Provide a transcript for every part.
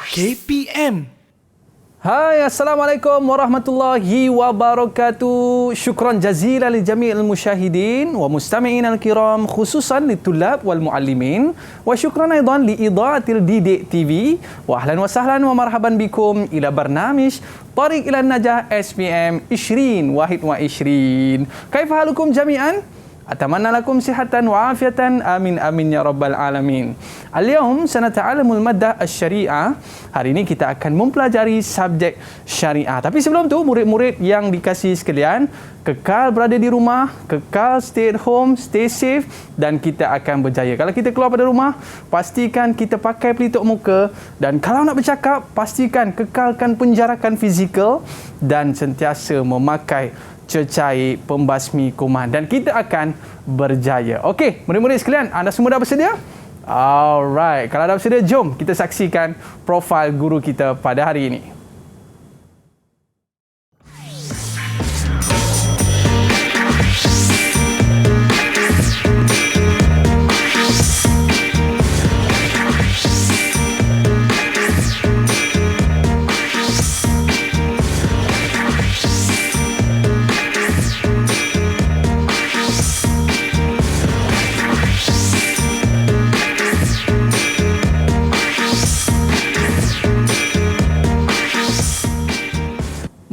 KPM. Hai, Assalamualaikum warahmatullahi wabarakatuh. Syukran jazilan li jami'il musyahidin wa mustami'in al-kiram, khususan li tulab wal muallimin. Wa syukran aidan li idaatil Didik TV. Wa ahlan wa sahlan wa marhaban bikum ila barnamij Tariq ila Najah SPM 2021. Kaifa halukum jami'an? أتمنى لكم صحة وعافية آمين آمين يا رب العالمين. اليوم سنتعلم المادة الشريعة. Hari ini kita akan mempelajari subjek syariah. Tapi sebelum tu, murid-murid yang dikasihi sekalian, kekal berada di rumah, kekal stay at home, stay safe dan kita akan berjaya. Kalau kita keluar pada rumah, pastikan kita pakai pelitup muka dan kalau nak bercakap, pastikan kekalkan penjarakan fizikal dan sentiasa memakai cecair pembasmi kuman dan kita akan berjaya. Okey, murid-murid sekalian, anda semua dah bersedia? Alright, kalau dah bersedia, jom kita saksikan profil guru kita pada hari ini.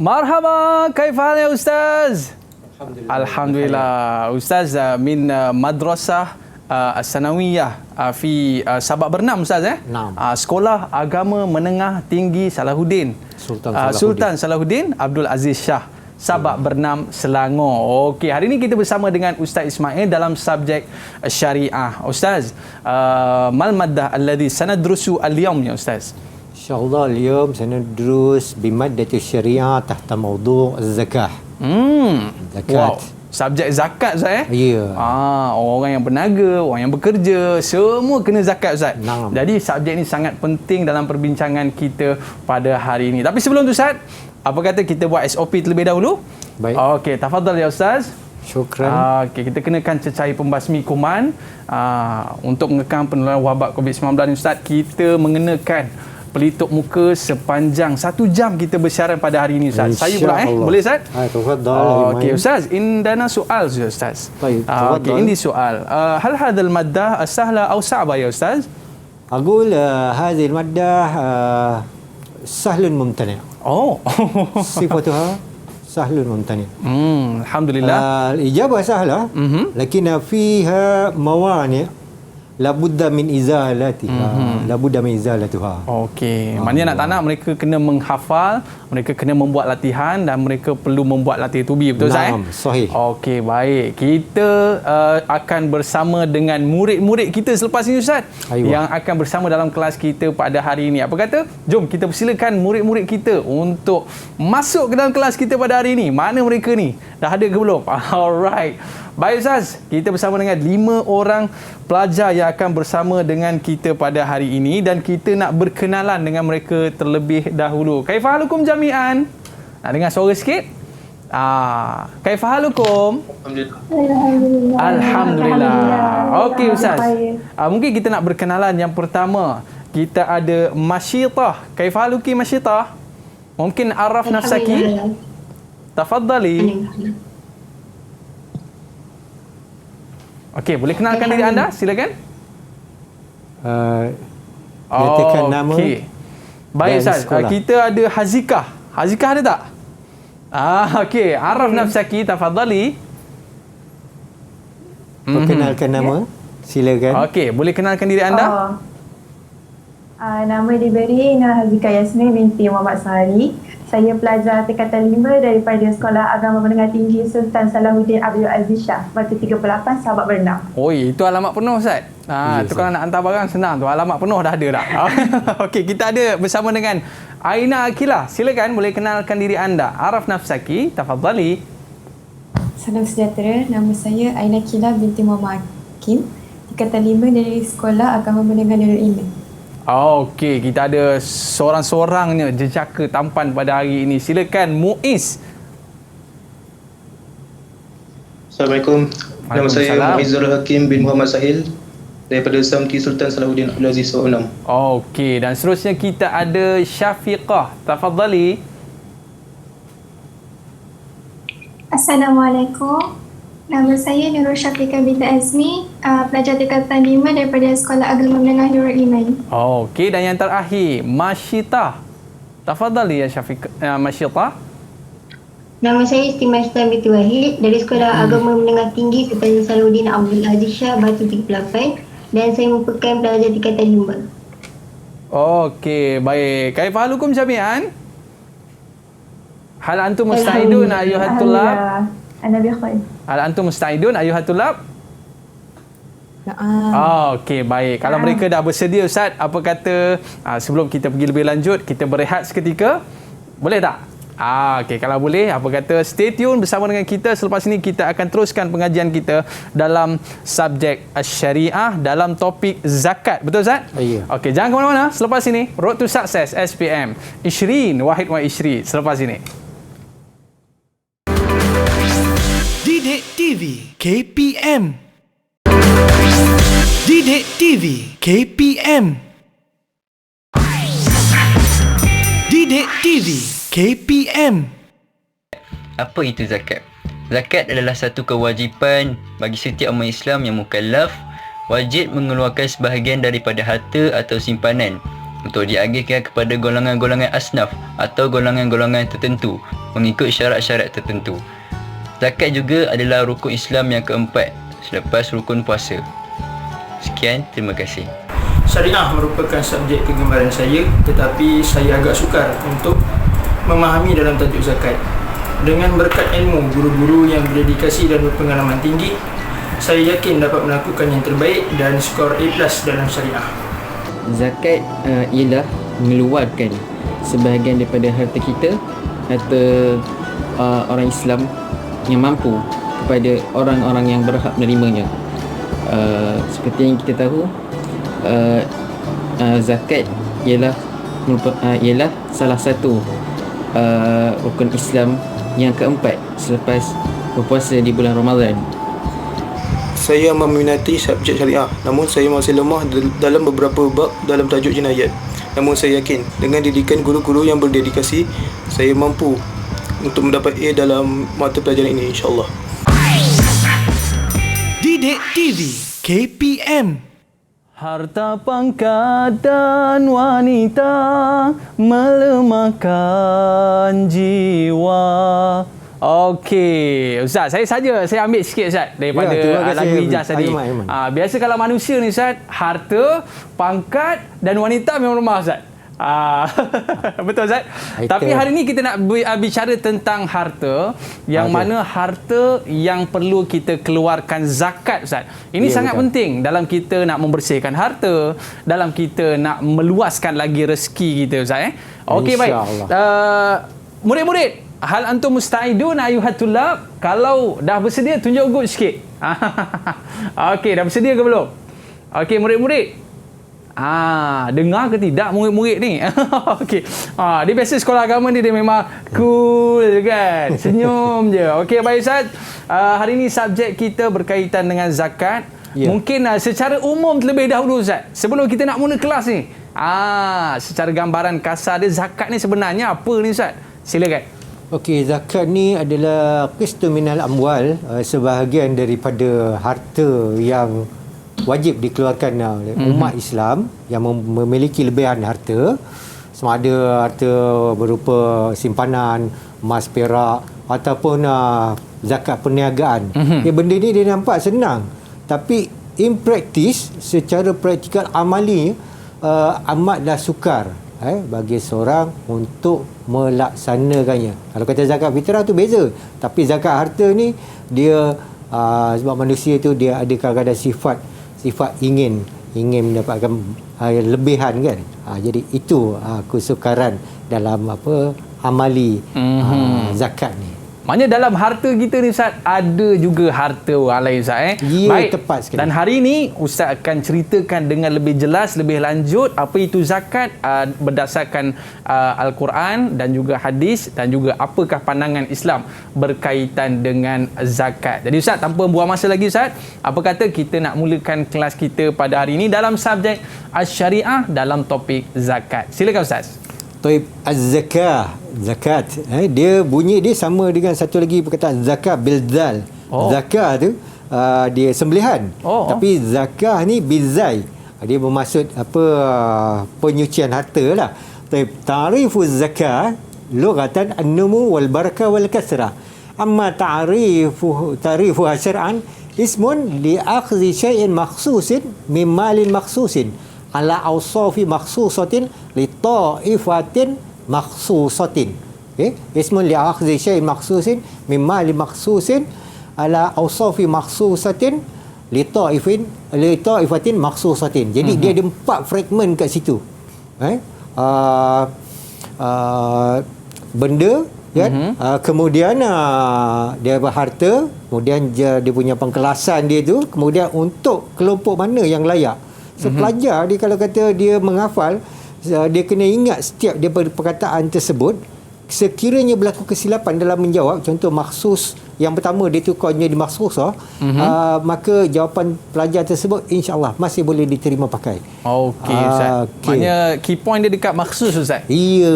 Marhaba, kaifal ya Ustaz? Alhamdulillah. Ustaz min madrasah As-Sanawiyah fi Sabak Bernam Ustaz Sekolah Agama Menengah Tinggi Salahuddin. Sultan Salahuddin Abdul Aziz Shah, Sabak Bernam, Selangor. Okey, hari ini kita bersama dengan Ustaz Ismail dalam subjek syariah. Ustaz, mal maddah alladhi sanadrusu al-yawm ya Ustaz? InsyaAllah اليوم سندرس بمادة الشريعة تحت موضوع الزكاة. Wow. Zakat. Subjek zakat Ustaz Ya. Orang yang berniaga, orang yang bekerja, semua kena zakat Ustaz. Naam. Jadi subjek ini sangat penting dalam perbincangan kita pada hari ini. Tapi sebelum tu Ustaz, apa kata kita buat SOP terlebih dahulu? Baik. Okey, tafadhal ya Ustaz. Syukran. Okey, kita kenakan cecair pembasmi kuman untuk mengekang penularan wabak COVID-19 ni Ustaz. Kita mengenakan pelitup muka sepanjang 1 jam kita bersiaran pada hari ini Ustaz. Saya pula boleh Ustaz? تفضل. Okey Ustaz, indana soal Ustaz. طيب Okey, ini soal. Hal hadal maddah sahla atau صعبة ya Ustaz? أقول هذه المادة سهل ممتنع. صفتها سهل ممتنع. Alhamdulillah. الإجابة سهلة لكن فيها موانع لابد من إزالتها. لابد من إزالتها. Okey, maknanya nak tak nak mereka kena menghafal, mereka kena membuat latihan dan mereka perlu membuat latihan tubi, betul Ustaz? Sahih. Okey, baik. Kita akan bersama dengan murid-murid kita selepas ini Ustaz, yang akan bersama dalam kelas kita pada hari ini. Apa kata? Jom kita persilakan murid-murid kita untuk masuk ke dalam kelas kita pada hari ini. Mana mereka ni? Dah ada ke belum? Alright. Baik Ustaz, kita bersama dengan 5 orang pelajar yang akan bersama dengan kita pada hari ini dan kita nak berkenalan dengan mereka terlebih dahulu. Kaifahalukum jami'an? Nak dengar suara sikit? Kaifahalukum? Alhamdulillah. Okey Ustaz. Mungkin kita nak berkenalan. Yang pertama, kita ada Masyitah. Kaifahaluki Masyitah? Mungkin araf nafsaki? Tafadhali. Okey, boleh kenalkan diri anda? Silakan. Nyatakan nama. Baik Ustaz, kita ada Hazikah. Hazikah ada tak? Okey, araf nafsaki, tafadhali. Perkenalkan nama. Silakan. Okey, boleh kenalkan diri anda? Nama diberi Hazikah Yasmin binti Muhammad Sahari. Saya pelajar tingkatan 5 daripada Sekolah Agama Menengah Tinggi Sultan Salahuddin Abdul Aziz Shah, Batu 38, Sabak Bernam. Oi, itu alamat penuh Ustaz. Tu kalau nak hantar barang senang tu, alamat penuh dah ada dah. Okey, kita ada bersama dengan Aina Akilah. Silakan, boleh kenalkan diri anda. Araf nafsaki, tafadhali. Salam sejahtera, nama saya Aina Akilah binti Muhammad Hakim, tingkatan 5 dari Sekolah Agama Menengah Nurul Iman. Okey, kita ada seorang-seorangnya jejaka tampan pada hari ini. Silakan Muiz. Assalamualaikum. Nama saya Muizzul Hakim bin Muhammad Sahil. daripada Samki Sultan Salahuddin Abdul Aziz VI. Okey, dan seterusnya kita ada Syafiqah. Tafadhali. Assalamualaikum. Nama saya Nurul Syafiqah binti Azmi, pelajar tingkatan 5 daripada Sekolah Agama Menengah Nurul Iman. Okey, dan yang terakhir Masyitah. Tafadhali ya Masyitah. Nama saya Istimasyidah binti Wahid dari Sekolah Agama Menengah Tinggi Sultan Salahuddin Abdul Aziz Shah Batu 38 dan saya merupakan pelajar tingkatan 5. Okey, baik. Kaifa halukum jami'an? Hal antum musta'idun ayuhat tulab? Ana bi khair. Hal antum musta'idun ayuhat tulab? Okey, baik. Kalau mereka dah bersedia Ustaz, apa kata sebelum kita pergi lebih lanjut, kita berehat seketika? Boleh tak? Okey, kalau boleh, apa kata stay tune bersama dengan kita. Selepas ini kita akan teruskan pengajian kita dalam subjek syariah dalam topik zakat. Betul Ustaz? Ya. Okey, jangan ke mana-mana. Selepas ini, Road to Success SPM Ishrin Wahid wa Ishri. Selepas ini. Didik TV KPM. Didik TV KPM. Didik TV KPM. Apa itu zakat? Zakat adalah satu kewajipan bagi setiap umat Islam yang mukallaf, wajib mengeluarkan sebahagian daripada harta atau simpanan untuk diagihkan kepada golongan-golongan asnaf atau golongan-golongan tertentu mengikut syarat-syarat tertentu. Zakat juga adalah rukun Islam yang keempat selepas rukun puasa. Sekian, terima kasih. Syariah merupakan subjek kegemaran saya, tetapi saya agak sukar untuk memahami dalam tajuk zakat. Dengan berkat ilmu guru-guru yang berdedikasi dan berpengalaman tinggi, saya yakin dapat melakukan yang terbaik dan skor A+ dalam syariah. Zakat ialah mengeluarkan sebahagian daripada harta kita, harta orang Islam yang mampu kepada orang-orang yang berhak menerimanya. Seperti yang kita tahu, zakat ialah salah satu rukun Islam yang keempat selepas berpuasa di bulan Ramadan. Saya meminati subjek syariah, namun saya masih lemah dalam beberapa bab dalam tajuk jinayat. Namun saya yakin dengan didikan guru-guru yang berdedikasi, saya mampu untuk mendapat A dalam mata pelajaran ini, insya-Allah. Didik TV KPM. Harta pangkat dan wanita melemahkan jiwa. Okey, Ustaz, saya ambil sikit Ustaz daripada lagu Hijaz tadi. Biasa kalau manusia ni Ustaz, harta, pangkat dan wanita memang lemah Ustaz. Betul Ustaz? Tapi hari ni kita nak bicara tentang harta, yang mana harta yang perlu kita keluarkan zakat Ustaz. Ini sangat penting dalam kita nak membersihkan harta, dalam kita nak meluaskan lagi rezeki kita Ustaz. Okey, baik. Murid-murid, hal antum musta'idun ayuhat tulab? Kalau dah bersedia, tunjuk good sikit. Okey, dah bersedia ke belum? Okey, murid-murid. Dengar ke tidak murid-murid ni? Okey. Dia biasa sekolah agama ni dia memang cool kan. Senyum je. Okey, baik Ustaz. Hari ni subjek kita berkaitan dengan zakat. Mungkin secara umum terlebih dahulu Ustaz, sebelum kita nak mula kelas ni. Secara gambaran kasar dia, zakat ni sebenarnya apa ni Ustaz? Silakan. Okey, zakat ni adalah qistun minal amwal, sebahagian daripada harta yang wajib dikeluarkan oleh umat Islam yang memiliki lebihan harta, sama ada harta berupa simpanan, emas, perak ataupun zakat perniagaan. Benda ni dia nampak senang, tapi in practice, secara praktikal amali, amatlah sukar bagi seorang untuk melaksanakannya. Kalau kata zakat fitrah tu beza, tapi zakat harta ni dia sebab manusia tu dia ada kadang-kadang sifat ingin mendapatkan lebihan kan. Jadi itu kesukaran dalam amali zakat ni. Maknanya dalam harta kita ni Ustaz, ada juga harta orang lain Ustaz. Ya, Baik. tepat sekali. Dan hari ini Ustaz akan ceritakan dengan lebih jelas, lebih lanjut apa itu zakat berdasarkan Al-Quran dan juga hadis, dan juga apakah pandangan Islam berkaitan dengan zakat. Jadi Ustaz, tanpa buang masa lagi Ustaz, apa kata kita nak mulakan kelas kita pada hari ini dalam subjek Asy-Syariah dalam topik zakat. Silakan Ustaz. Taib az-zakah, zakat. Dia bunyi dia sama dengan satu lagi perkataan zakat bil-zal. Zakah tu dia sembelihan. Tapi zakah ni bizai. Dia bermaksud apa, penyucian harta lah. Taib ta'rifu zakah lughatan an-numu wal barakah wal kasrah. Amma ta'rifu syar'an ismun li akhdhi syai'in makhsusin min malin makhsusin ala awsafi makhsusatin li ta'ifatin makhsusatin. Okay? Ismun li akhdhi syai'in makhsusin min malin makhsusin ala awsafi makhsusatin li ta'ifatin makhsusatin. Jadi dia ada 4 fragmen kat situ. Benda kan, kemudian dia berharta, kemudian dia punya pengkelasan dia tu, kemudian untuk kelompok mana yang layak. So pelajar dia kalau kata dia menghafal, dia kena ingat setiap daripada perkataan tersebut. Sekiranya berlaku kesilapan dalam menjawab, contoh maksus yang pertama dia tukarnya di maksusah, maka jawapan pelajar tersebut insya-Allah masih boleh diterima pakai. Okey Ustaz. Maknanya key point dia dekat maksus Ustaz. Ya.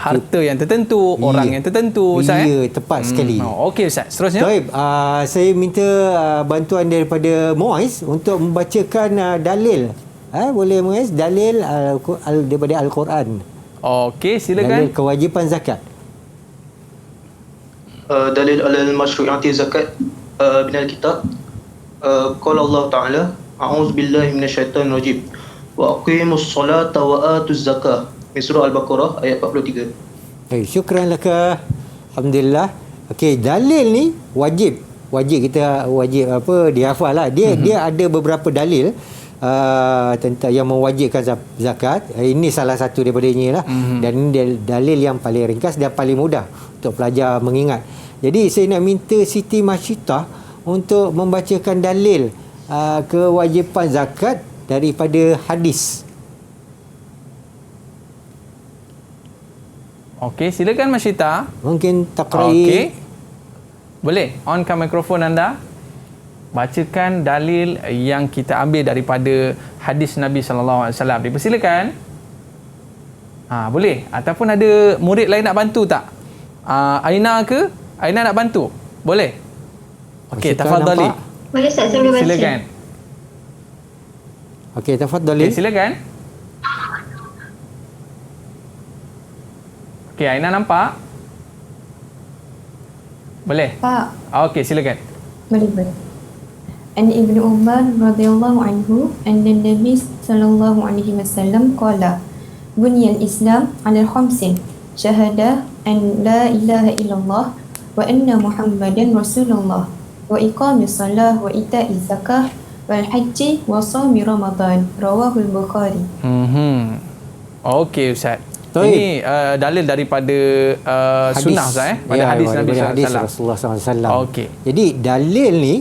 Harta yang tertentu, orang yang tertentu Ustaz. Ya, tepat sekali. Okey Ustaz, seterusnya. Baik, saya minta bantuan daripada Muiz untuk membacakan dalil. Boleh Muiz, dalil daripada Al-Quran. Okey, silakan. Dalil kewajipan zakat. Dalil al-masyru'iyati zakat min al-kitab. Qala Allah Ta'ala, a'udzu billahi minasyaitonir rajim. Wa aqimus salata wa atuz zakah. Min surah Al-Baqarah ayat 43. Baik, syukran laka. Alhamdulillah. Okey, dalil ni wajib kita dihafal lah. Dia ada beberapa dalil tentang yang mewajibkan zakat. Ini salah satu daripadanya lah. Dan ini dalil yang paling ringkas dan paling mudah untuk pelajar mengingat. Jadi saya nak minta Siti Masyitah untuk membacakan dalil kewajipan zakat daripada hadis. Okey, silakan Masyitah. Mungkin takrai. Okey. Boleh onkan mikrofon anda. Bacakan dalil yang kita ambil daripada hadis Nabi sallallahu alaihi wasallam. Dipersilakan. Boleh. Ataupun ada murid lain nak bantu tak? Aina ke? Aina nak bantu? Boleh. Okey, tafadhali. Boleh Ustaz, saya boleh baca. Silakan. Okey, tafadhali. Okay, silakan. Okey, Aina nampak? Boleh? Pak. Okey, silakan. Boleh. An Ibnu Umar radhiyallahu anhu anna Nabi sallallahu alaihi wasallam qala buniyal Islam 'ala khamsin syahada an la ilaha illallah wa anna Muhammadan Rasulullah wa iqamis salah wa ita'iz zakah wal haji wa shaumi Ramadan rawahul Bukhari. Okey Ustaz. Ini dalil daripada sunnah Ustaz pada hadis Nabi Rasulullah SAW. Okey. Jadi dalil ni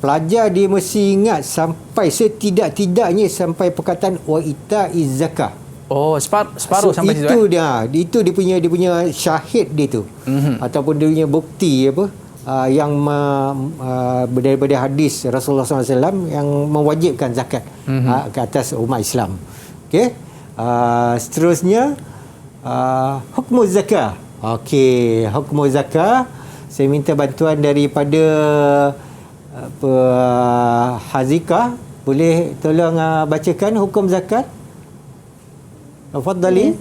pelajar dia mesti ingat sampai setidak-tidaknya sampai perkataan wa ita'iz zakah. Separuh sampai situ. Itu dia punya syahid dia tu. Ataupun dia punya bukti yang daripada hadis Rasulullah SAW yang mewajibkan zakat ke atas umat Islam. Okey. Seterusnya hukmu zakah. Okey, hukmu zakah. Saya minta bantuan daripada Hazika. Boleh tolong bacakan hukum zakat? Tafadhali.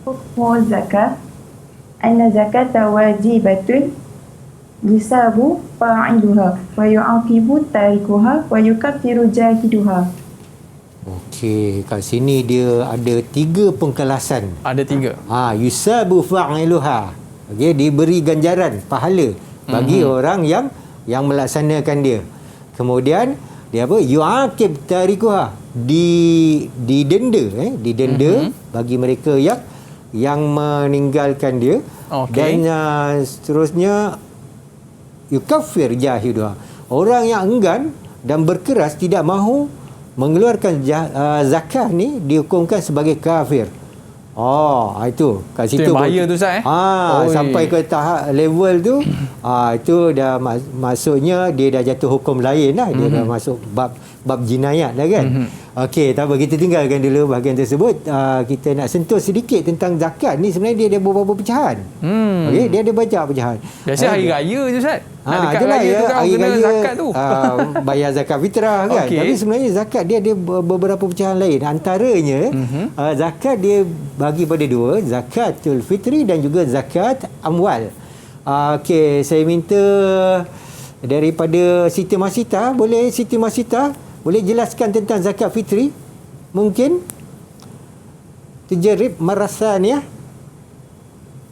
Hukmu zakat. Anna zakata wajibatun yusabu fa'iluha wa yu'aqibu tarikuha wa yukaffiru jahiduha. Okey, kat sini dia ada 3 pengkelasan. Ada 3. Yusabu fa'iluha. Okey, diberi ganjaran pahala bagi orang yang melaksanakan dia. Kemudian dia yu'aqib tarikuha, didenda bagi mereka yang yang meninggalkan dia. Okey. Dan seterusnya yukaffir jahiduha. Orang yang enggan dan berkeras tidak mahu mengeluarkan zakat ni dihukumkan sebagai kafir. Itu kat situ Itu yang bahaya tu Ustaz sampai ke tahap level tu itu dah maksudnya dia dah jatuh hukum lain lah. Dia dah masuk bab jinayat dah kan. Okey, tak apa, kita tinggalkan dulu bahagian tersebut. Kita nak sentuh sedikit tentang zakat ni. Sebenarnya dia ada beberapa pecahan. Okey, dia ada banyak pecahan. Biasa hari raya je Ustaz. Nak dekat itulah raya tu kan hari kena raya, zakat tu. Bayar zakat fitrah kan. Okey. Tapi sebenarnya zakat dia ada beberapa pecahan lain. Antaranya zakat dia bagi pada dua, zakatul fitri dan juga zakat amwal. Okey, saya minta daripada Siti Masita, boleh Siti Masita boleh jelaskan tentang zakat fitri? Mungkin tujarib marasan ya.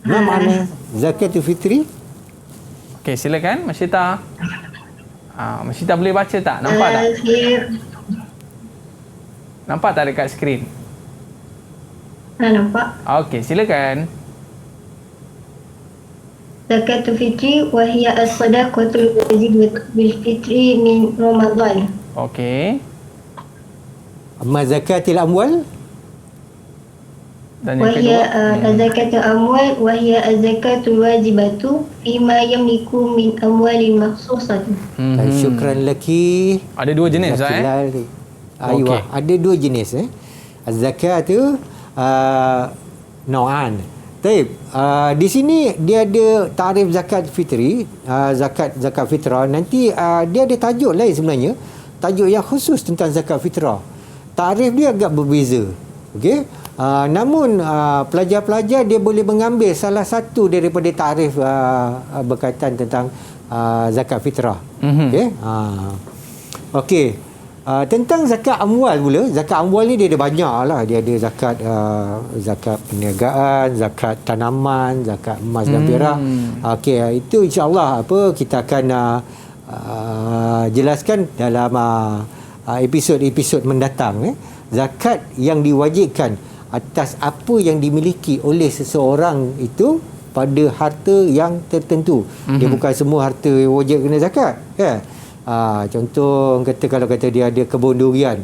Apa makna zakatul fitri? Okey, silakan Masyita. Masyita boleh baca tak? Nampak tak? Nampak tak dekat skrin? Nampak. Okey, silakan. Zakatul fitri wa hiya as-sadaqatul wajib bil fitri min Ramadan. Okey. Amma zakatil amwal? Dan yang kedua, zakatul amwal wa hiya az-zakatul wajibatu fima yamliku min amwalin makhsusati. Syukran laki. Ada dua jenis Ustaz Aywa, ada dua jenis Az-zakat tu nau'an. Baik, di sini dia ada tarif zakat fitri, zakat fitrah. Nanti dia ada tajuk lain sebenarnya, tajuk yang khusus tentang zakat fitrah. Tarif dia agak berbeza. Okey. Namun pelajar-pelajar dia boleh mengambil salah satu daripada tarif berkaitan tentang zakat fitrah. Okey. Okey. Tentang zakat amwal pula, zakat amwal ni dia ada banyak lah. Dia ada zakat perniagaan, zakat tanaman, zakat emas dan perak. Okey, itu insya-Allah kita akan jelaskan dalam episod-episod mendatang. Zakat yang diwajibkan atas apa yang dimiliki oleh seseorang itu pada harta yang tertentu. Dia bukan semua harta wajib kena zakat, kan? Contoh kalau dia ada kebun durian,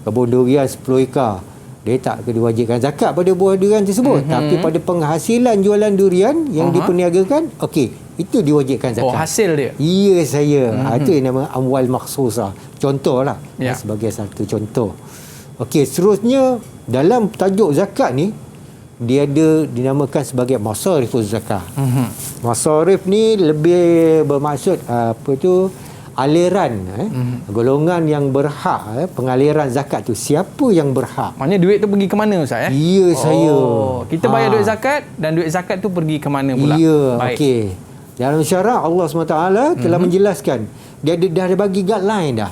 kebun durian 10 ekar, dia tak diwajibkan zakat pada buah durian tersebut, tapi pada penghasilan jualan durian yang diperniagakan, okey, itu diwajibkan zakat. Hasil dia. Ya saya. Itu yang nama amwal makhsusah. Contohlah, sebagai satu contoh. Okey, seterusnya dalam tajuk zakat ni dia ada dinamakan sebagai masarifuz zakah. Masarif ni lebih bermaksud aliran, golongan yang berhak, pengaliran zakat tu, siapa yang berhak. Maknanya duit tu pergi ke mana Ustaz Ya saya. Kita bayar duit zakat dan duit zakat tu pergi ke mana pula? Ya, okey. Dalam syarak Allah SWT telah menjelaskan. Dia dah ada bagi guideline dah.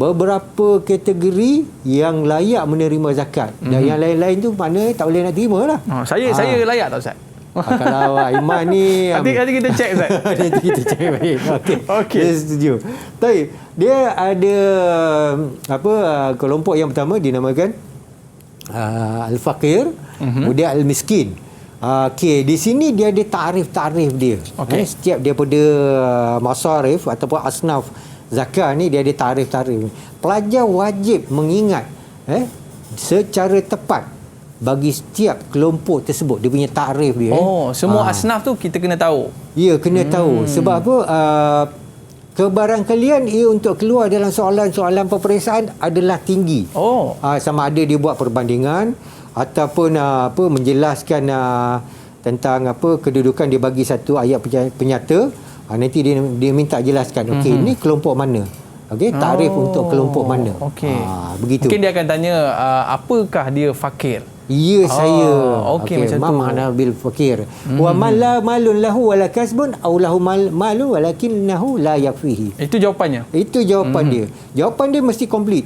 Beberapa kategori yang layak menerima zakat. Dan yang lain-lain tu mana tak boleh nak terima lah. Saya layak tak Ustaz? Kalau Iman ni nanti kita cek Ustaz. Nanti kita cek baik. Okey. Saya setuju. Tapi dia ada kelompok yang pertama dinamakan al-faqir, kemudian al-miskin. Okey, di sini dia ada tarif-tarif dia. Setiap daripada masarif ataupun asnaf zakat ni dia ada tarif-tarif. Pelajar wajib mengingat secara tepat bagi setiap kelompok tersebut dia punya tarif dia. Semua asnaf tu kita kena tahu. Ya, kena tahu. Sebab apa? Kebarangkalian ia untuk keluar dalam soalan-soalan peperiksaan adalah tinggi. Sama ada dia buat perbandingan ataupun menjelaskan tentang kedudukan, dia bagi satu ayat penyata, nanti dia minta jelaskan okey ini kelompok mana, okey tarif untuk kelompok mana, begitu. Mungkin dia akan tanya apakah dia fakir. Ya saya. Okey, macam tu. Makna bil fakir. Wa man la malun lahu wala kasbun aw lahu malun walakinnahu la yakfihi. Itu jawapannya. Itu jawapan dia. Jawapan dia mesti komplit.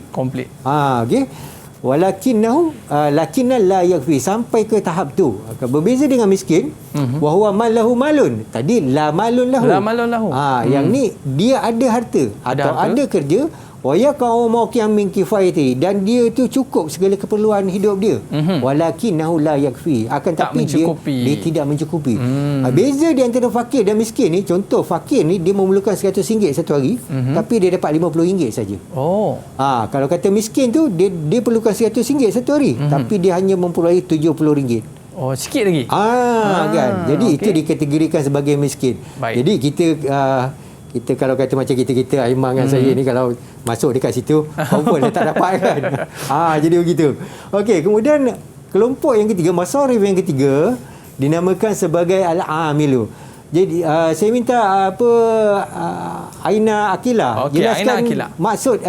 Okey. Walakinnahu lakinna la yakfi, sampai ke tahap tu. Berbeza dengan miskin, wa huwa malahu malun. Tadi la malun lahu. La malun lahu. Yang ni dia ada harta atau ada kerja, wa yaqau mawqi'an min kifayati, dan dia tu cukup segala keperluan hidup dia. Walakinahu la yakfi, akan Tak tapi dia tidak mencukupi. Beza di antara fakir dan miskin ni, contoh fakir ni dia memerlukan RM100 satu hari, tapi dia dapat RM50 saja. Kalau kata miskin tu dia perlukan RM100 satu hari, tapi dia hanya memperoleh RM70. Sikit lagi. Kan. Jadi itu dikategorikan sebagai miskin. Jadi kita kalau kata macam kita Aiman dengan saya ni, kalau masuk dekat situ confirm dah tak dapat kan. Jadi begitu. Okey, kemudian kelompok yang ketiga, masarif yang ketiga dinamakan sebagai al-amilu. Jadi saya minta Aina Akila jelaskan maksud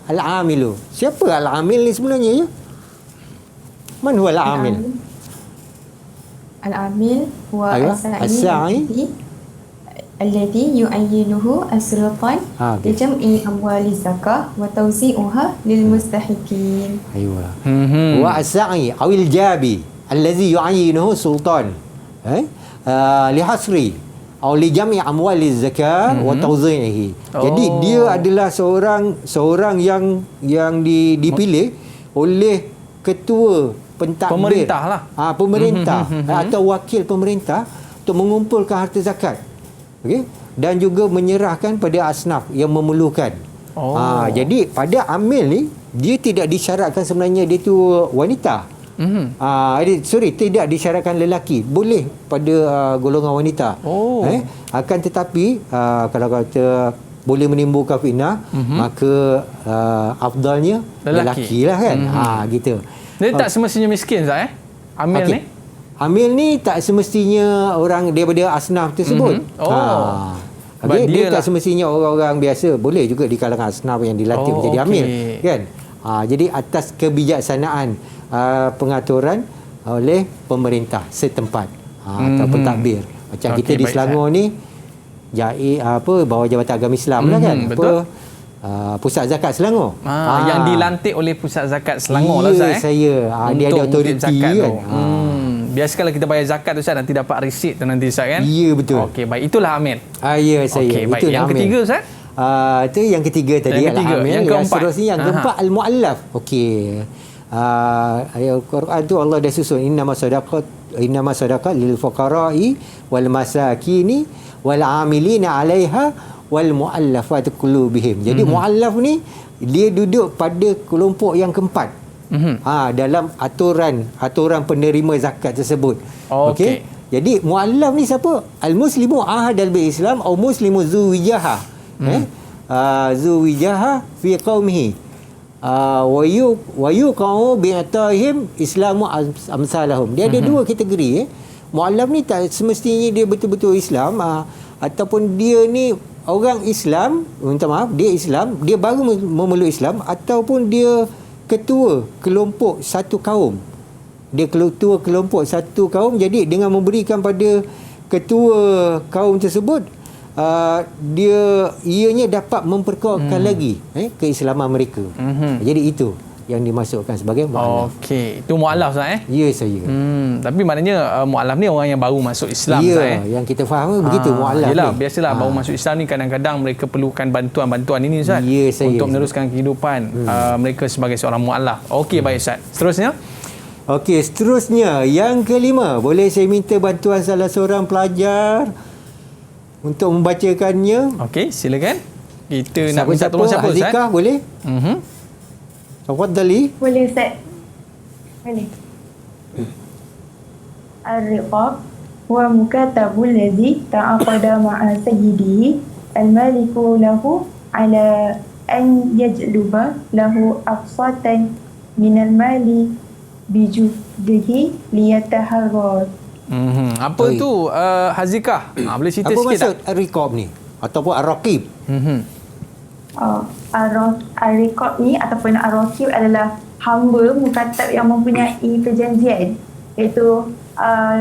al-amilu. Siapa al-amil ni sebenarnya ya? Man huwa al-amil? Al-amil huwa as-sa'i الذي يعينه السلطان لجمع أموال الزكاة وتوزيعها للمستحقين. أيوة. والسعي أو الجابي الذي يعينه السلطان لحصر أو لجمع أموال الزكاة وتوزيعه. Jadi dia adalah seorang yang dipilih oleh ketua pentadbir pemerintah atau wakil pemerintah untuk mengumpulkan harta zakat. Okey, dan juga menyerahkan pada asnaf yang memerlukan. Jadi pada amil ni dia tidak disyaratkan sebenarnya dia tu wanita. Tidak disyaratkan lelaki, boleh pada golongan wanita. Akan tetapi kalau kata boleh menimbulkan fitnah, maka afdalnya lelaki lah kan. Gitu. Dia tak semestinya miskin Zat amil ni. Amil ni tak semestinya orang daripada asnaf tersebut. Dia tak semestinya orang-orang biasa, boleh juga di kalangan asnaf yang dilatih menjadi amil kan. Jadi atas kebijaksanaan pengaturan oleh pemerintah setempat atau pentadbir. Macam kita di Selangor ni bawah Jabatan Agama Islam lah kan. Pusat Zakat Selangor. Yang dilantik oleh Pusat Zakat Selangor lah Zat. Saya. Dia ada autoriti kan. Biasa kalau kita bayar zakat tu Ustaz nanti dapat resit tu nanti Ustaz kan? Ya betul. Okey, baik, itulah amil. Ya saya. Okey, baik. Yang ketiga Ustaz? Itu yang ketiga tadi al-amil. Yang keempat. Seterusnya yang keempat al-muallaf. Okey. Ayat Al-Quran tu Allah dah susun innama sadaqat lil fuqara'i wal masakini wal 'amilina 'alaiha wal muallafat qulubihim. Jadi muallaf ni dia duduk pada kelompok yang keempat. Dalam aturan penerima zakat tersebut. Okey. Jadi muallaf ni siapa? Al-muslimu ahadal bil Islam atau muslimu zuwijaha. Zuwijaha fi qaumihi. Wa yuqau bi'atahim islamu amsalahum. Dia ada dua kategori. Muallaf ni tak semestinya dia betul-betul Islam, ataupun dia ni orang Islam, minta maaf, dia Islam, dia baru memeluk Islam, ataupun dia ketua kelompok satu kaum. Dia ketua kelompok satu kaum, jadi dengan memberikan pada ketua kaum tersebut ianya dapat memperkuatkan lagi keislaman mereka. Jadi itu yang dimasukkan sebagai muallaf. Okey, itu muallaf Ustaz Ya saya. Tapi maknanya muallaf ni orang yang baru masuk Islam Ustaz yang kita faham begitu muallaf. Yalah, biasalah baru masuk Islam ni kadang-kadang mereka perlukan bantuan ini Ustaz untuk meneruskan kehidupan mereka sebagai seorang muallaf. Okey, baik Ustaz. Seterusnya? Okey, seterusnya yang kelima, boleh saya minta bantuan salah seorang pelajar untuk membacakannya? Okey, silakan. Kita nak minta tolong siapa Ustaz? Azikah boleh? Tafadhali. Boleh Ustaz. Boleh. Ar-riqab wa mukatabul ladzi ta'aqada ma'a sayyidihi al-maliku lahu ala an yajluba lahu aqsatan minal mali bijudihi liyataharrar. Apa tu Hazikah? Boleh cerita apa sikit tak? Apa maksud ar-riqab ni? Ataupun ar-raqib? Ar-riqab ni ataupun ar-raqib adalah hamba mukatab yang mempunyai perjanjian, iaitu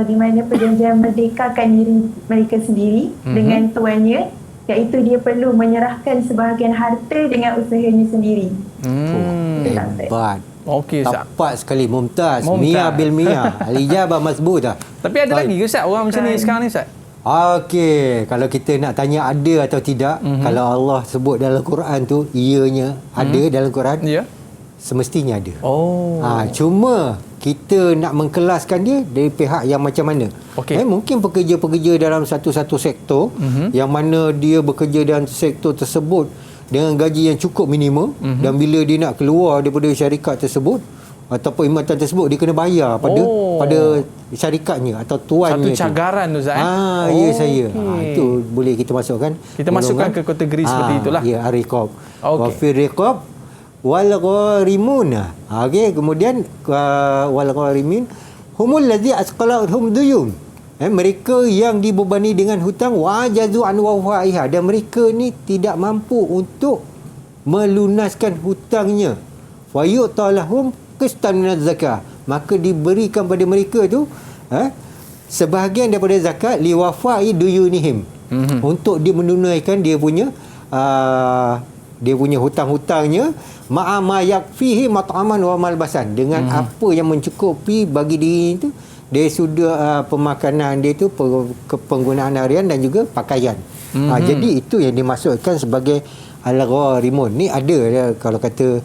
di mana perjanjian merdekakan diri mereka sendiri dengan tuannya, iaitu dia perlu menyerahkan sebahagian harta dengan usahanya sendiri. Hebat. Okey Ustaz. Tepat sekali, mumtaz. Mia bil mia. Al-ijabah mazbudah. Tapi ada lagi ke Ustaz orang macam ni sekarang ni Ustaz? Okey, kalau kita nak tanya ada atau tidak, kalau Allah sebut dalam Quran tu ianya ada dalam Quran. Ya. Semestinya ada. Oh. Cuma kita nak mengkelaskan dia dari pihak yang macam mana. Okey. Mungkin pekerja-pekerja dalam satu-satu sektor yang mana dia bekerja dalam sektor tersebut dengan gaji yang cukup minimum dan bila dia nak keluar daripada syarikat tersebut ataupun perkhidmatan tersebut dia kena bayar pada syarikatnya atau tuannya. Satu cagaran tu Zat. Ya saya. Itu boleh kita masukkan. Kita masukkan ke kategori seperti itulah. Ya, ar-riqab. Okey. Wa fi riqab wal gharimun. Okey, kemudian wal gharimin humul ladzi asqalahum duyun. Mereka yang dibebani dengan hutang wajazu an wafaiha, dan mereka ni tidak mampu untuk melunaskan hutangnya. Fa yu'talahum qistan minaz zakah, maka diberikan pada mereka tu sebahagian daripada zakat liwafai duyunihim, untuk dia menunaikan dia punya hutang-hutangnya, ma'a ma yakfihi mat'aman wa malbasan, dengan apa yang mencukupi bagi diri itu dari sudut pemakanan dia tu, penggunaan harian dan juga pakaian. Jadi itu yang dimaksudkan sebagai al-gharimun. Ni ada kalau kata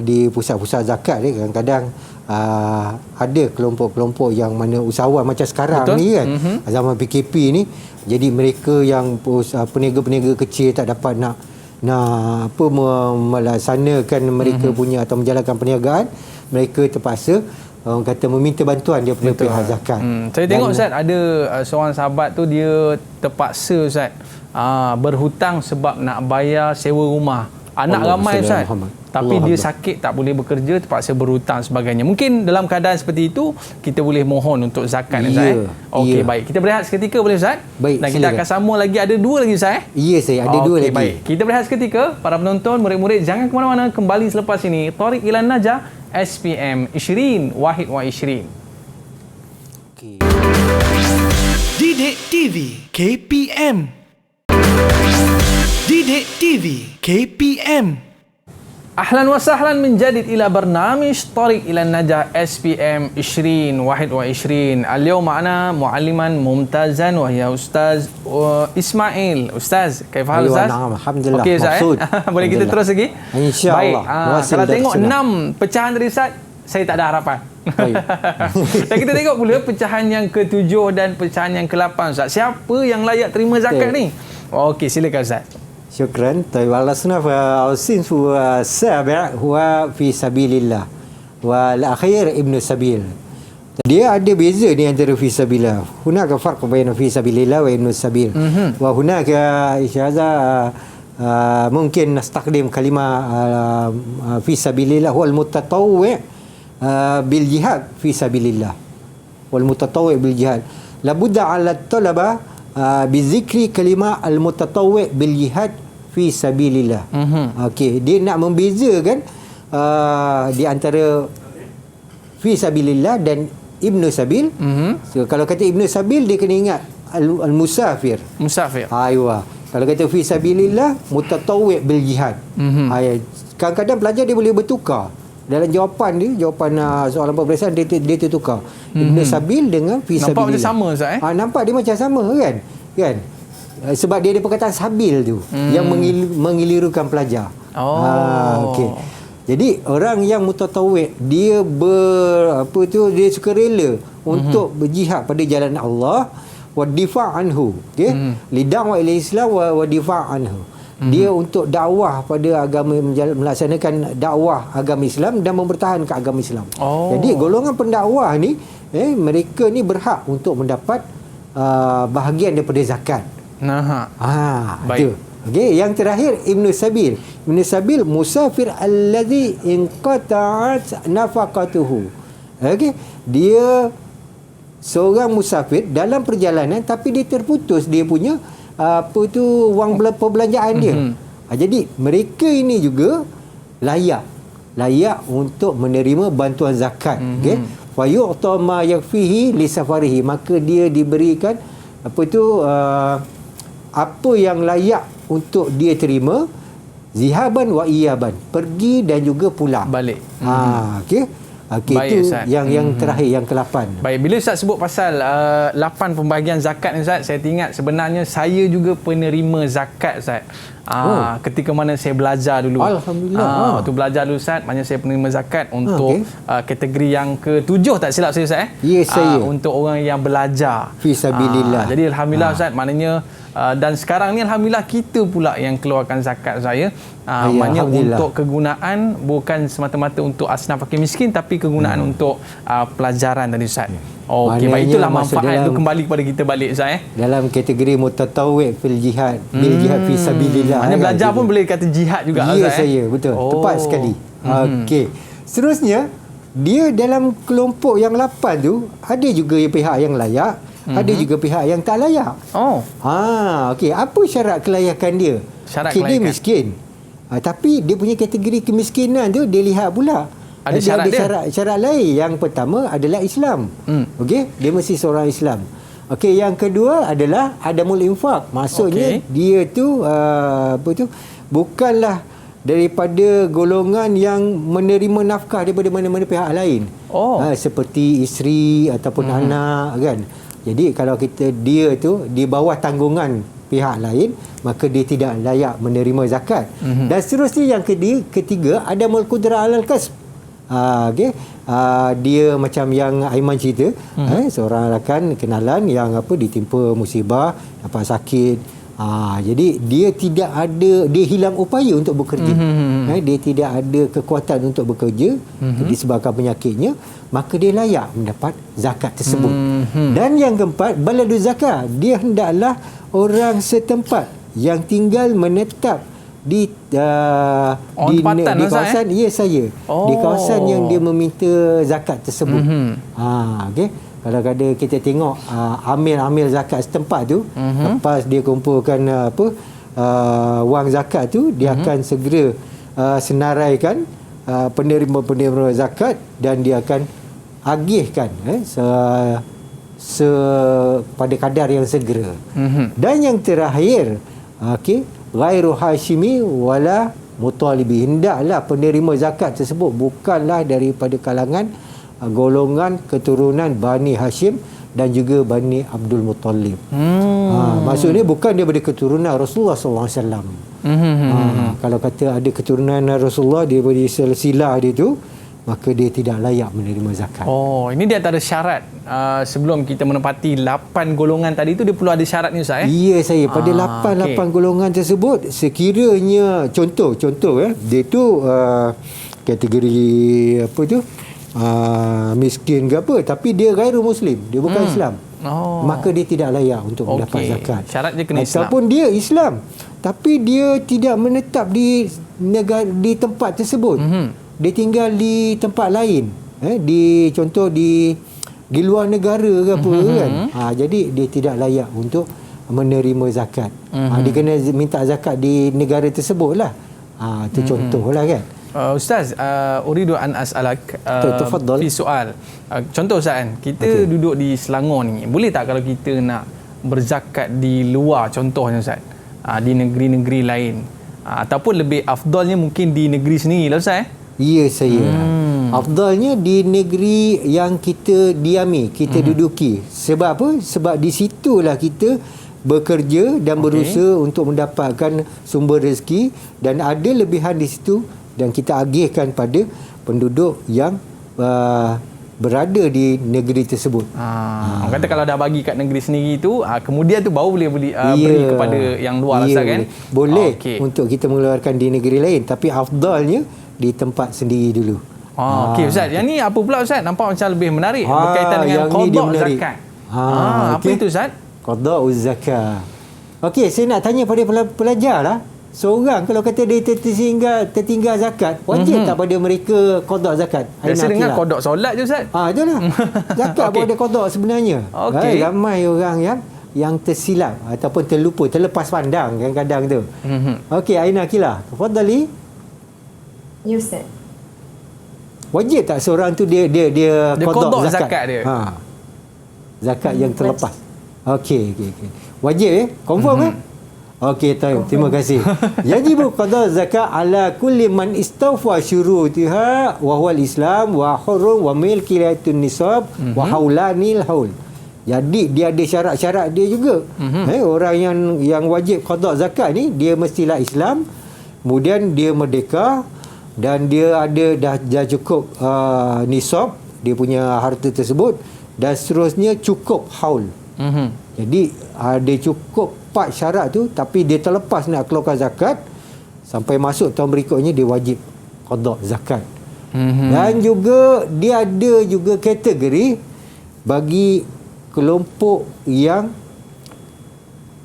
di pusat-pusat zakat ni kadang-kadang ada kelompok-kelompop yang mana usahawan macam sekarang. Betul? Ni kan, zaman PKP ni, jadi mereka yang peniaga-peniaga kecil tak dapat nak melaksanakan mereka punya atau menjalankan perniagaan, mereka terpaksa orang kata meminta bantuan dia punya pihak zakat. Saya tengok Ustaz, ada seorang sahabat tu dia terpaksa Ustaz berhutang sebab nak bayar sewa rumah. Anak ramai Ustaz. Tapi dia sakit, tak boleh bekerja, terpaksa berhutang sebagainya. Mungkin dalam keadaan seperti itu kita boleh mohon untuk zakat Ustaz. Okey, baik. Kita berehat seketika boleh Ustaz? Baik, dan kita akan sambung lagi, ada dua lagi Ustaz. Ya, saya ada dua lagi. Baik. Kita berehat seketika. Para penonton, murid-murid jangan ke mana-mana, kembali selepas ini. Thariq Ilan Najah SPM 20 Wahid wa 20. Didik TV KPM. Didik TV KPM. Ahlan wa sahlan min jadid ila barnamij Thariq Ilan Najah SPM 20 Wahid wa 20. اليوم معنا معلما ممتازا وهي أستاذ إسماعيل. أستاذ كيف حال أستاذ؟ نعم الحمد لله. Okey Ustaz. Boleh kita terus lagi? InsyaAllah. Baik. Kalau tengok 6 pecahan dari Ustaz, saya tak ada harapan. Dan kita tengok pula pecahan yang ke-7 dan pecahan yang ke-8 Ustaz. Siapa yang layak terima zakat ni? Okey, silakan Ustaz. شكرا. طيب الأصناف الصنف السابع هو في سبيل الله والأخير ابن السبيل. Dia ada beza ni antara fi sabilillah. Hunaka farq baina fi sabilillah wa ibn sabil. Wa hunaka ishaza mungkin nastaqdim kalimah fi sabilillah huwa al-mutatawwi' bil jihad fi sabilillah. Wal mutatawwi' bil jihad. La budda 'ala at-talaba bizikri kalimah al-mutatawwi' bil jihad fi sabilillah. Okey, dia nak membezakan di antara fi sabilillah dan ibnu sabil. So, kalau kata ibnu sabil dia kena ingat al-musafir. Musafir. Aywa. Kalau kata fi sabilillah mutatawwi' bil jihad. Kadang-kadang pelajar dia boleh bertukar. Dalam jawapan soalan peperiksaan dia tertukar. Ibnu sabil dengan fi sabilillah. Nampak macam sama Ustaz nampak dia macam sama kan? Sebab dia ada perkataan sabil tu yang mengelirukan pelajar. Okey. Jadi orang yang mutatawwi' dia dia suka rela untuk berjihad pada jalan Allah wa difa' anhu. Okey. Lida'wa ila Islam wa difa' anhu. Dia untuk dakwah pada agama, melaksanakan dakwah agama Islam dan mempertahankan agama Islam. Jadi golongan pendakwah ni mereka ni berhak untuk mendapat bahagian daripada zakat. Baik. Okey, yang terakhir Ibnu Sabil. Ibnu Sabil musafir allazi inqata'at nafaqatuhu. Okey, dia seorang musafir dalam perjalanan tapi dia terputus dia punya wang perbelanjaan dia. Jadi mereka ini juga layak untuk menerima bantuan zakat. Okey, fa yu'ta ma yakfihi li safarihi, maka dia diberikan apa yang layak untuk dia terima, zihaban wa iyaban, pergi dan juga pulang balik. Okey, Okey, Baik, itu Ustaz. yang terakhir, yang ke-8. Baik, bila Ustaz sebut pasal 8 pembahagian zakat ni Ustaz, saya teringat sebenarnya saya juga penerima zakat Ustaz. Ketika mana saya belajar dulu. Alhamdulillah. Waktu belajar dulu Ustaz, maknanya saya penerima zakat untuk kategori yang ke-7 tak silap saya Ustaz. Ya, saya. Untuk orang yang belajar. Fisabilillah. Jadi alhamdulillah Ustaz, maknanya dan sekarang ni alhamdulillah kita pula yang keluarkan zakat saya. Maknanya untuk kegunaan bukan semata-mata untuk asnaf fakir miskin, tapi kegunaan untuk pelajaran tadi Ustaz. Okey, baik, itulah manfaat tu kembali kepada kita balik Ustaz. Dalam kategori mutatawwi' fil jihad, bil jihad fi sabilillah. Maknanya belajar pun boleh kata jihad juga ya, Ustaz. saya betul. Tepat sekali. Okey. Seterusnya, dia dalam kelompok yang 8 tu ada juga pihak yang layak, ada juga pihak yang tak layak. Okey, apa syarat kelayakan dia? Syarat dia kelayakan. miskin. Tapi dia punya kategori kemiskinan tu dia lihat pula ada syarat dia. Syarat lain. Yang pertama adalah Islam. Okey, dia mesti seorang Islam. Okey, yang kedua adalah adamul infak. Maksudnya dia tu bukanlah daripada golongan yang menerima nafkah daripada mana-mana pihak lain. Seperti isteri ataupun anak kan. Jadi kalau dia tu di bawah tanggungan pihak lain, maka dia tidak layak menerima zakat. Dan seterusnya yang ketiga adamul qudrah alal kasb. Dia macam yang Aiman cerita, seorang rakan kenalan yang ditimpa musibah, dapat sakit. Jadi dia tidak ada, dia hilang upaya untuk bekerja. Dia tidak ada kekuatan untuk bekerja disebabkan penyakitnya, maka dia layak mendapat zakat tersebut. Dan yang keempat, baladu zakat. Dia hendaklah orang setempat yang tinggal menetap di kawasan saya. Di kawasan yang dia meminta zakat tersebut. Okey. Kadang-kadang kita tengok amil-amil zakat setempat tu, lepas dia kumpulkan wang zakat tu, dia akan segera senaraikan penerima-penerima zakat dan dia akan agihkan pada kadar yang segera. Dan yang terakhir, ghairu hashimi wala mutalibi. Hendaklah penerima zakat tersebut bukanlah daripada kalangan golongan keturunan Bani Hashim dan juga Bani Abdul Muttalib. Maksudnya bukan daripada keturunan Rasulullah SAW. Kalau kata ada keturunan Rasulullah daripada silsilah dia tu, maka dia tidak layak menerima zakat. Ini dia antara syarat. Sebelum kita menepati 8 golongan tadi tu, dia perlu ada syarat ni Ustaz. Ya, saya pada 8 golongan tersebut, sekiranya contoh dia tu kategori miskin ke apa, tapi dia ghairu muslim, dia bukan Islam, maka dia tidak layak untuk mendapat zakat. Syarat dia kena Islam. Ataupun dia Islam tapi dia tidak menetap di tempat tersebut, dia tinggal di tempat lain, contoh di luar negara ke apa kan. Jadi dia tidak layak untuk menerima zakat. Dia kena minta zakat di negara tersebut lah. Itu contohlah kan. Ustaz, uridu an as'alak fi soal. Contoh Ustaz kan, kita duduk di Selangor ni, boleh tak kalau kita nak berzakat di luar, contohnya Ustaz, di negeri-negeri lain, ataupun lebih afdalnya mungkin di negeri sendiri lah Ustaz? Ya, saya afdalnya di negeri yang kita diami, kita duduki. Sebab apa? Sebab di situlah kita bekerja dan berusaha untuk mendapatkan sumber rezeki, dan ada lebihan di situ dan kita agihkan pada penduduk yang berada di negeri tersebut. Orang kata kalau dah bagi kat negeri sendiri tu, kemudian tu baru boleh beri kepada yang luar lah Ustaz kan? Boleh untuk kita mengeluarkan di negeri lain, tapi afdalnya di tempat sendiri dulu. Okey Ustaz, yang ni apa pula Ustaz? Nampak macam lebih menarik berkaitan dengan qada zakat. Apa itu Ustaz? Qada zakat. Okey, saya nak tanya pada pelajar lah. Seorang kalau kata dia tertinggal zakat, wajib tak pada mereka qada zakat? Biasa dengar qada solat je Ustaz. Itulah. Zakat pun ada qada sebenarnya. Ramai orang yang tersilap ataupun terlupa, terlepas pandang kadang-kadang tu. Okey, Aina Akilah, tafadhali. Ya Ustaz. Wajib tak seorang tu dia qada zakat dia? Zakat yang terlepas. Okey. Wajib confirm Okey, terima kasih. Yajibu qada zakat ala kulli man istawfa syurutiha wa huwa al-Islam wa hurrun wa milkiyatun nisab wa haulanil haul. Jadi dia ada syarat-syarat dia juga. Orang yang wajib qada zakat ni dia mestilah Islam, kemudian dia merdeka dan dia ada dah cukup nisab dia punya harta tersebut dan seterusnya cukup haul. Jadi ada cukup 4 syarat tu, tapi dia terlepas nak keluarkan zakat sampai masuk tahun berikutnya dia wajib qada zakat. Dan juga dia ada juga kategori bagi kelompok yang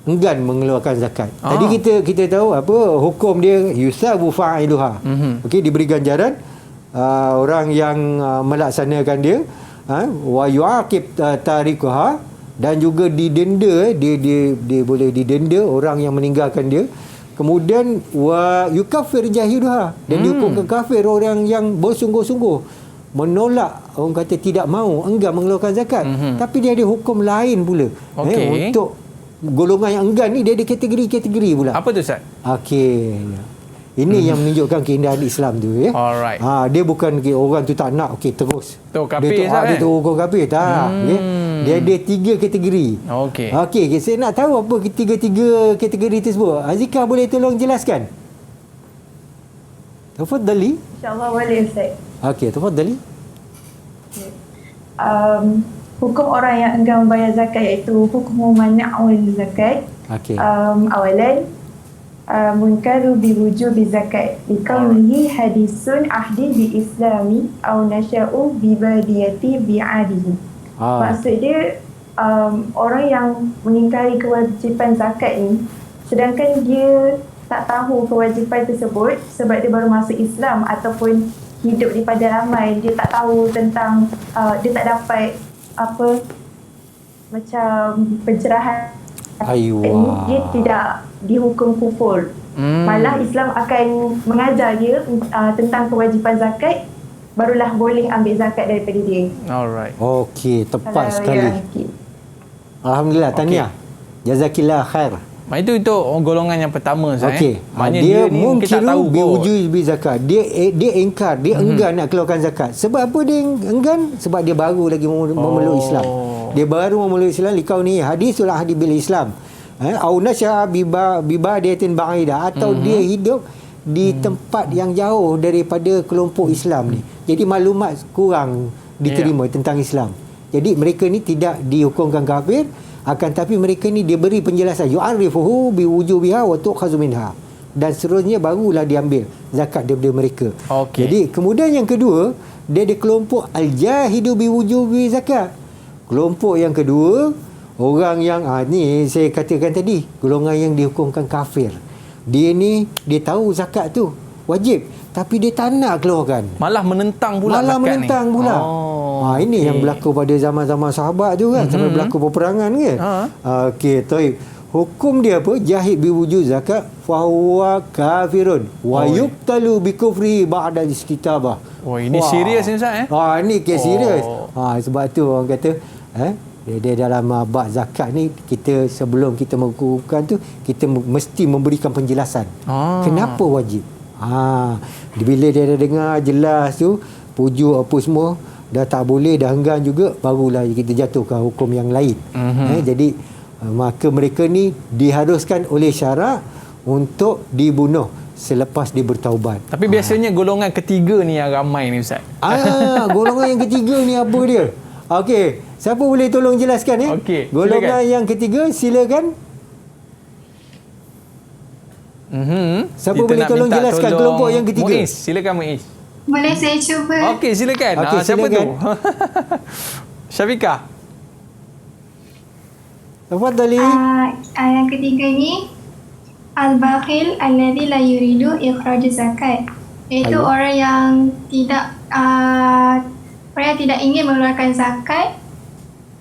enggan mengeluarkan zakat. Tadi kita tahu apa hukum dia, yusabu fa'iluha. Okey, diberi ganjaran orang yang melaksanakan dia, wa yu'aqib tarikuha, dan juga didenda, dia boleh didenda orang yang meninggalkan dia. Kemudian wa yukaffir jahiluha, dan dihukumkan kafir orang yang bersungguh-sungguh menolak, orang kata tidak mahu, enggan mengeluarkan zakat. Tapi dia ada hukum lain pula. Untuk golongan yang enggan ni dia ada kategori-kategori pula. Apa tu Ustaz? Okey. Ini yang menunjukkan keindahan Islam tu, ya. Alright. Dia bukan orang tu tak nak, okey terus. Tu kafir dia tu hukum kafir tak. Okay? Dia ada 3 kategori. Okey, saya nak tahu apa ketiga-tiga kategori tersebut. Azika boleh tolong jelaskan? Tafadhali. InsyaAllah boleh Ustaz. Okey, tafadhali. Hukum orang yang enggan membayar zakat iaitu hukum man'ul zakat. Okey. Awalan munkaru biwujubi zakat liqaulihi hadisun ahdi bi islami aw nasya'u bi badiyati bi'adihi. Maksud dia orang yang mengingkari kewajipan zakat ni sedangkan dia tak tahu kewajipan tersebut sebab dia baru masuk Islam ataupun hidup di pada ramai, dia tak tahu tentang dia tak dapat apa macam pencerahan. Dia tidak dihukum kufur. Malah Islam akan mengajar dia tentang kewajipan zakat, barulah boleh ambil zakat daripada dia. Alright. Okey, tepat sekali. Alhamdulillah, tahniah. Jazakillah khair. Itu golongan yang pertama saya. Okey. Dia mungkiru biwujubi zakat. Dia ingkar, dia enggan nak keluarkan zakat. Sebab apa dia enggan? Sebab dia baru lagi memeluk Islam. Dia baru memeluk Islam likauni hadisul ahdi bil Islam. Au nasya'a bibadiyatin ba'idah, atau dia hidup di tempat yang jauh daripada kelompok Islam ni. Jadi maklumat kurang diterima tentang Islam. Jadi mereka ni tidak dihukumkan kafir, akan tapi mereka ni dia beri penjelasan yu'arifuhu biwujubiha wa tu'khazu minha, dan seterusnya barulah diambil zakat daripada mereka. Jadi kemudian yang kedua, dia ada kelompok al-jahidu biwujubi zakat. Kelompok yang kedua, orang yang ni saya katakan tadi, golongan yang dihukumkan kafir. Dia ni dia tahu zakat tu wajib, tapi dia tak nak keluarkan. Malah menentang pula zakat ni. Ini yang berlaku pada zaman-zaman sahabat tu kan, sampai berlaku peperangan kan. Okey, taib. Hukum dia apa? Jahid biwujud zakat fa huwa kafirun wa yuqtalu bi kufri ba'da istitabah. Ini serius ni Ustaz Ini kes serius. Sebab tu orang kata dia dalam bab zakat ni, kita sebelum kita mengukuhkan tu, kita mesti memberikan penjelasan. Kenapa wajib? Bila dia dah dengar jelas tu, pujuk apa semua, dah tak boleh, dah enggan juga, barulah kita jatuhkan hukum yang lain. Jadi maka mereka ni diharuskan oleh syarak untuk dibunuh selepas dia bertaubat. Tapi biasanya golongan ketiga ni yang ramai ni Ustaz. Golongan yang ketiga ni apa dia? Okey, siapa boleh tolong jelaskan ya? Golongan yang ketiga, silakan. Siapa Kita boleh tolong jelaskan kelompok yang ketiga? Muiz, silakan Muiz. Boleh saya cuba? Okey, silakan. Siapa tu? Syafiqah. Tafadhali. Yang ketiga ni al-bakhil alladhi la yuridu ikhraj zakat. Iaitu orang yang tidak ingin mengeluarkan zakat,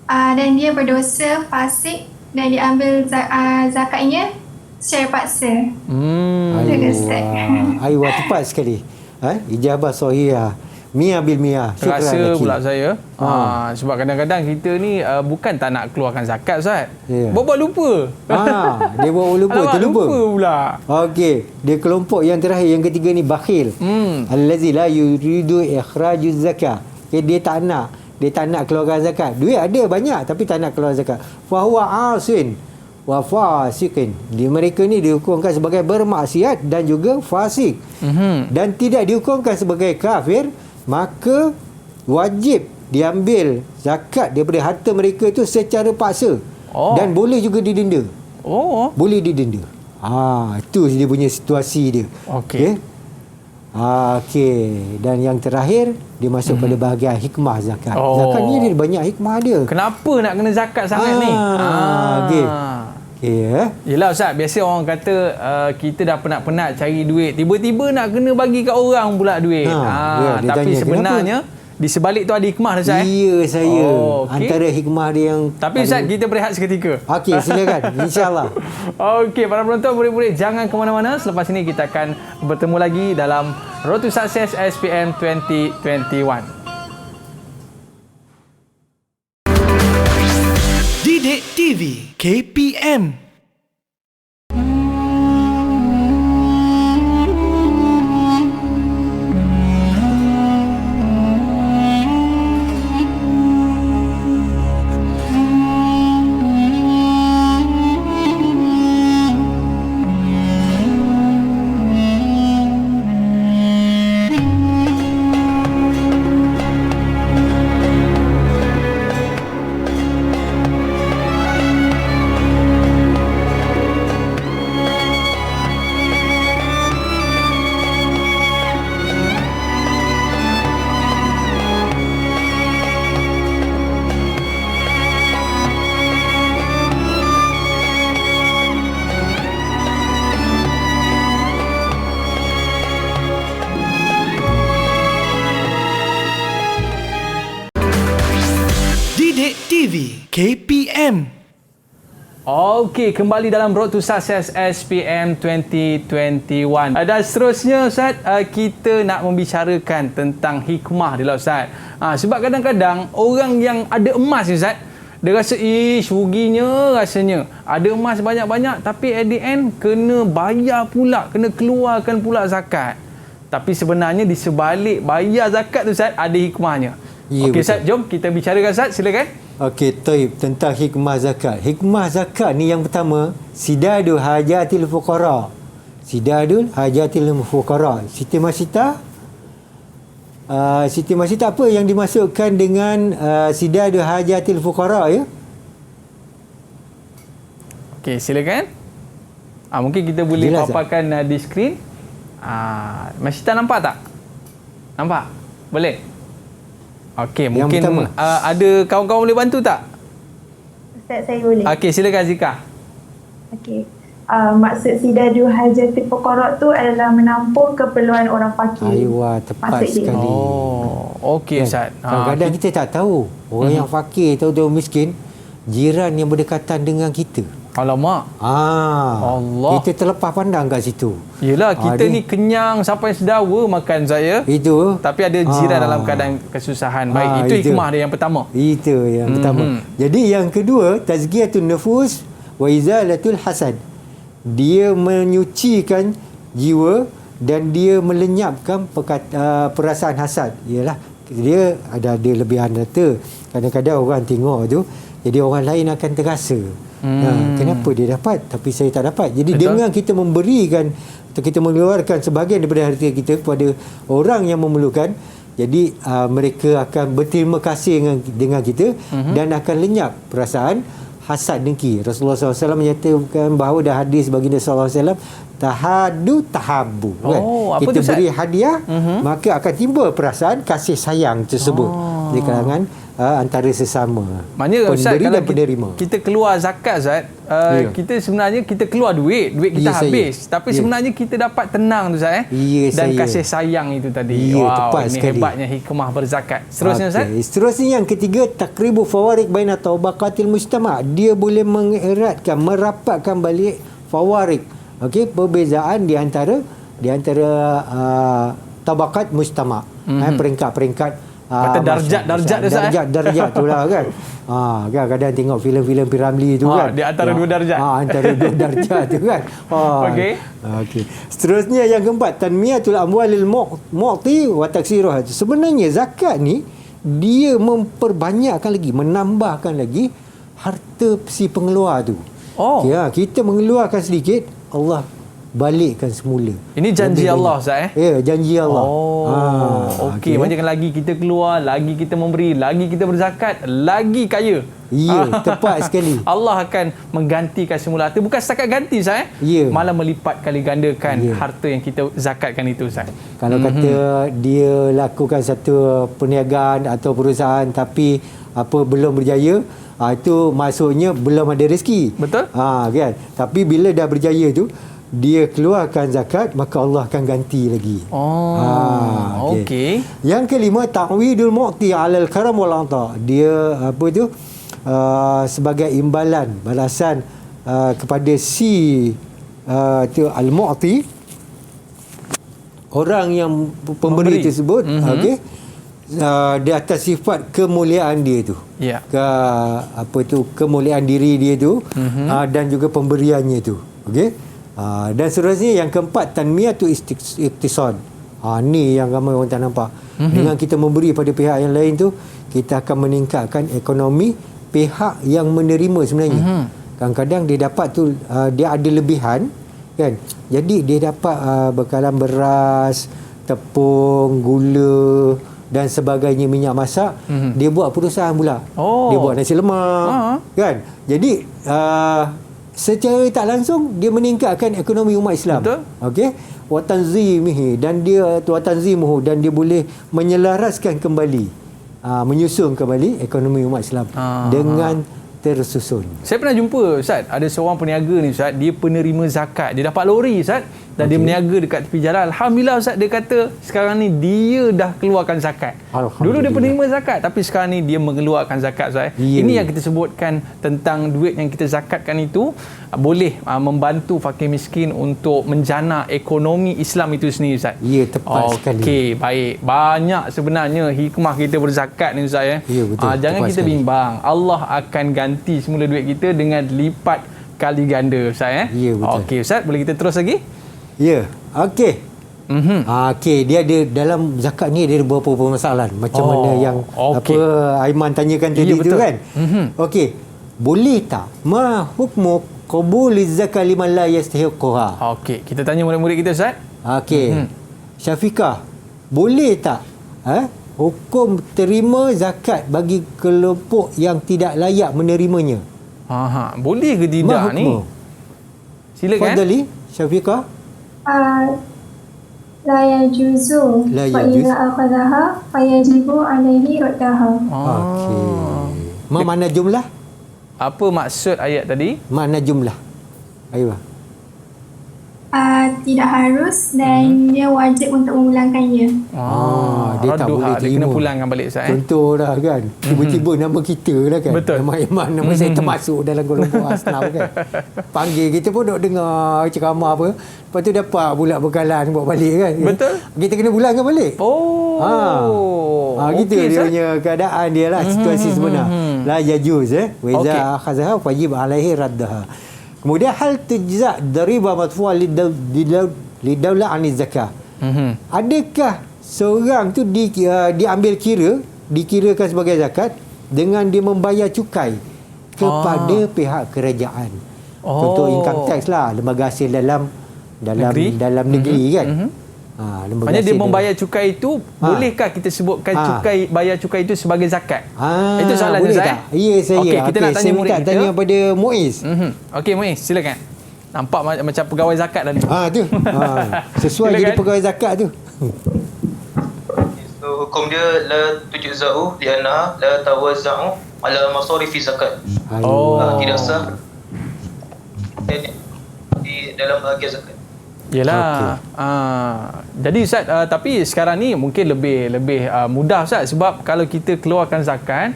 dan dia berdosa, fasik, dan diambil zakatnya secara paksa. Tepat sekali. Ijabah sahihah. Mia bil mia. Terasa pula saya. Sebab kadang-kadang kita ni bukan tak nak keluarkan zakat, Ustaz. Buat lupa. Dia buat lupa, terlupa. Lupa pula. Okey, dia kelompok yang terakhir, yang ketiga ni bakhil. Allazi la yuridu ikhrajuz zakah. Dia tak nak keluarkan zakat. Duit ada banyak tapi tak nak keluar zakat. Fa huwa asin wa fasiqin. Mereka ni dihukumkan sebagai bermaksiat dan juga fasik. Dan tidak dihukumkan sebagai kafir, maka wajib diambil zakat daripada harta mereka itu secara paksa. Dan boleh juga didenda. Boleh didenda. Itu dia punya situasi dia. Okey. Dan yang terakhir dia masuk pada bahagian hikmah zakat. Zakat ni dia banyak hikmah dia. Kenapa nak kena zakat sangat ni? Yelah Ustaz, biasa orang kata kita dah penat-penat cari duit, tiba-tiba nak kena bagi kat orang pula duit. Tapi sebenarnya di sebalik tu ada hikmah, Ustaz. Ya, saya. Antara hikmah dia yang... Tapi Ustaz, kita berehat seketika. Okey, silakan. InsyaAllah. Okey, para penonton, murid-murid jangan ke mana-mana. Selepas ini kita akan bertemu lagi dalam Road to Success SPM 2021. Didik TV KPM. Didik TV KPM. Okey, kembali dalam Road to Success SPM 2021. Dan seterusnya Ustaz, kita nak membicarakan tentang hikmah dia lah Ustaz. Sebab kadang-kadang orang yang ada emas ni Ustaz, dia rasa ruginya rasanya. Ada emas banyak-banyak tapi at the end kena bayar pula, kena keluarkan pula zakat. Tapi sebenarnya di sebalik bayar zakat tu Ustaz ada hikmahnya. Okey Ustaz, jom kita bicarakan Ustaz, silakan. Okey, taib, tentang hikmah zakat. Hikmah zakat ni yang pertama, sidadul hajatil fuqara. Sidadul hajatil fuqara. Siti Masita, Siti Masita apa yang dimasukkan dengan sidadul hajatil fuqara ya? Okey, silakan. Mungkin kita boleh paparkan di skrin. Masita nampak tak? Nampak? Boleh? Okey, mungkin ada kawan-kawan boleh bantu tak? Ustaz, saya boleh. Okey, silakan Zika. Okey. Maksud sidadu hajatil fuqara tu adalah menampung keperluan orang fakir. Aywa, tepat sekali. Okey Ustaz. Kadang-kadang kita tak tahu orang yang fakir, tahu-tahu miskin, jiran yang berdekatan dengan kita. Alamak. Allah. Kita terlepas pandang kat situ. Yelah, kita ni kenyang sampai sedawa makan saya. Itu. Tapi ada jiran dalam keadaan kesusahan. Baik, itu hikmah dia yang pertama. Itu yang pertama. Jadi yang kedua, tazkiyatun nufus wa izalatul hasad. Dia menyucikan jiwa dan dia melenyapkan perasaan hasad. Ialah dia ada lebihan harta. Kadang-kadang orang tengok tu, jadi orang lain akan terasa. Kenapa dia dapat tapi saya tak dapat. Jadi dengan kita memberikan atau kita mengeluarkan sebahagian daripada harta kita kepada orang yang memerlukan, jadi mereka akan berterima kasih dengan kita dan akan lenyap perasaan hasad dengki. Rasulullah SAW menyatakan bahawa dah hadis baginda SAW, tahadu tahabu kan? Kita beri hadiah maka akan timbul perasaan kasih sayang tersebut di kalangan antara sesama. Maknanya Ustaz, kalau kita keluar zakat Ustaz, kita sebenarnya kita keluar duit kita habis, tapi sebenarnya kita dapat tenang tu Ustaz dan kasih sayang itu tadi. Tepat ini sekali. Hebatnya hikmah berzakat. Seterusnya Ustaz. Seterusnya yang ketiga, takribu fawarik baina tabaqatil mujtama'. Dia boleh mengeratkan, merapatkan balik fawarik. Okey, perbezaan di antara tabaqat mujtama'. peringkat-peringkat kata darjat-darjat tu Ustaz. darjat tu lah kan. Kan kadang tengok filem-filem P. Ramlee tu kan. Di antara dua darjat. Antara dua darjat tu kan. Okey. Okey. Seterusnya yang keempat, tanmiyatul amwalil mu'ti wa taksiruha. Sebenarnya zakat ni dia memperbanyakkan lagi, menambahkan lagi harta si pengeluar tu. Kita mengeluarkan sedikit, Allah balikkan semula. Ini janji Allah Ustaz Ya, janji Allah. Okey, macam lagi kita keluar, lagi kita memberi, lagi kita berzakat, lagi kaya. Ya, tepat sekali. Allah akan menggantikan semula harta. Bukan setakat ganti Ustaz malah melipat kali gandakan harta yang kita zakatkan itu Ustaz. Kalau kata dia lakukan satu perniagaan atau perusahaan tapi belum berjaya, itu maksudnya belum ada rezeki. Betul? Kan. Tapi bila dah berjaya tu, dia keluarkan zakat, maka Allah akan ganti lagi. Okey. Yang kelima, ta'widul mu'ti 'alal karam wal 'ata. Dia sebagai imbalan, balasan kepada si al-mu'ti, orang yang pemberi tersebut, di atas sifat kemuliaan dia tu. Kemuliaan diri dia tu, dan juga pemberiannya tu. Okey. Dan seterusnya yang keempat, tanmiyatu iktisad. Ni yang ramai orang tak nampak. Dengan kita memberi pada pihak yang lain tu, kita akan meningkatkan ekonomi pihak yang menerima sebenarnya. Kadang-kadang dia dapat tu, dia ada lebihan kan. Jadi dia dapat bekalan beras, tepung, gula dan sebagainya, minyak masak. Dia buat perusahaan pula. Dia buat nasi lemak kan. Jadi secara tak langsung dia meningkatkan ekonomi umat Islam. Okey. Wa tanzimihi, dan dia dia boleh menyelaraskan kembali, menyusun kembali ekonomi umat Islam dengan tersusun. Saya pernah jumpa Ustaz, ada seorang peniaga ni Ustaz, dia penerima zakat. Dia dapat lori Ustaz dan dia berniaga dekat tepi jalan. Alhamdulillah Ustaz, dia kata sekarang ni dia dah keluarkan zakat. Dulu dia penerima zakat, tapi sekarang ni dia mengeluarkan zakat Ustaz. Ini yang kita sebutkan tentang duit yang kita zakatkan itu boleh membantu fakir miskin untuk menjana ekonomi Islam itu sendiri Ustaz. Ya, tepat sekali. Okey, baik. Banyak sebenarnya hikmah kita berzakat ni Ustaz Ya, betul. Jangan kita sekali. bimbang. Allah akan ganti semula duit kita dengan lipat kali ganda Ustaz Ya, betul. Okey Ustaz, boleh kita terus lagi? Ya, okey. Okey, dia ada dalam zakat ni ada beberapa permasalahan. Macam mana yang Aiman tanyakan tadi tu kan. Okey, boleh tak hukmu qabuliz zakat liman la yastahiqha? Okey, kita tanya murid-murid kita Ustaz. Okey. Syafiqah, boleh tak hukum terima zakat bagi kelompok yang tidak layak menerimanya? Boleh ke tidak ni? Silakan. Fadali, Syafiqah. La yajuzu wa idza akhadhaha fayajibu alaihi raddaha. Okey. Mana jumlah? Apa maksud ayat tadi? Makna jumlah. Ayo. Tidak harus dan dia wajib untuk memulangkannya. Dia tak boleh dia kena pulangkan balik Ustaz. Contoh lah kan. Tiba-tiba nama kita lah kan. Betul. Nama Aiman, nama saya termasuk dalam golongan asnaf kan. Panggil kita pun duk dengar ceramah apa. Lepas tu dapat pula bekalan buat balik kan. Betul. Kita kena pulangkan balik. Gitu dia punya keadaan dia lah, situasi sebenar. La yajuz wa idza akhadhaha wajib alaihi raddaha. Kemudian hal tujza dariba madfu'a lidawla aniz zakah. Adakah seorang tu diambil dikirakan sebagai zakat dengan dia membayar cukai kepada pihak kerajaan? Contoh income tax lah, lembaga hasil dalam negeri kan. Maksudnya dia membayar cukai itu, bolehkah kita sebutkan bayar cukai itu sebagai zakat? Itu soalan Ustaz. Ya, saya. Okey, kita nak tanya murid kita. Tanya pada Muiz. Okey Muiz, silakan. Nampak macam pegawai zakat dah ni. Tu. Sesuai jadi pegawai zakat tu. So hukum dia la tujza'u li'annaha la tawazza'u ala masarifi zakat. Tidak sah di dalam bahagian zakat. Yalah. Jadi Ustaz, tapi sekarang ni mungkin lebih mudah Ustaz, sebab kalau kita keluarkan zakat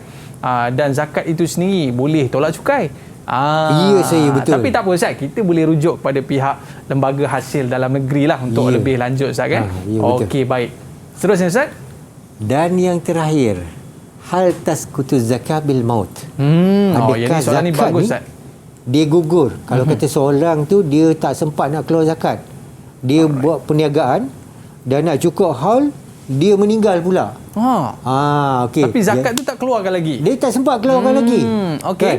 dan zakat itu sendiri boleh tolak cukai. Ya, saya betul. Tapi tak apa Ustaz, kita boleh rujuk kepada pihak lembaga hasil dalam negeri lah untuk lebih lanjut Ustaz kan. Ya, okey, baik. Seterusnya Ustaz. Dan yang terakhir, hal tasqutu zakat bil maut. Adakah zakat ni bagus, Ustaz? dia gugur? Kalau kata seorang tu dia tak sempat nak keluar zakat, dia buat perniagaan dan nak cukup haul, dia meninggal pula. Okey. Tapi zakat tu tak keluarkan lagi. Dia tak sempat keluarkan lagi. Okey. Kan?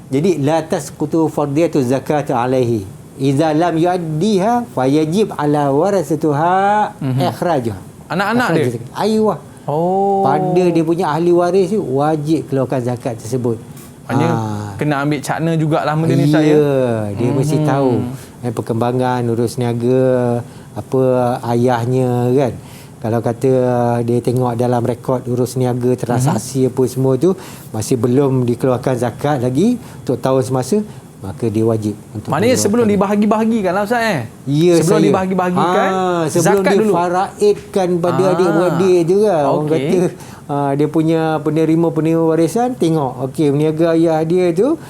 Jadi la tasqutu fardiyatu zakat alaihi. Idza lam yuaddiha fayajib ala warasatuha ikhrajuha. Anak-anak dia. Ayuh. Pada dia punya ahli waris tu wajib keluarkan zakat tersebut. Maknanya kena ambil cakna jugalah benda ni saya. Dia mesti tahu perkembangan urus niaga apa ayahnya kan. Kalau kata dia tengok dalam rekod urus niaga transaksi apa semua tu masih belum dikeluarkan zakat lagi untuk tahun semasa, maka dia wajib untuk. Maknanya sebelum dibahagi-bahagikan lah Ustaz Ya, sebelum dibahagi-bahagikan sebelum zakat dia dulu faraidkan pada adik-beradik tu kan. Orang kata dia punya penerima warisan tengok okey berniaga ayah dia tu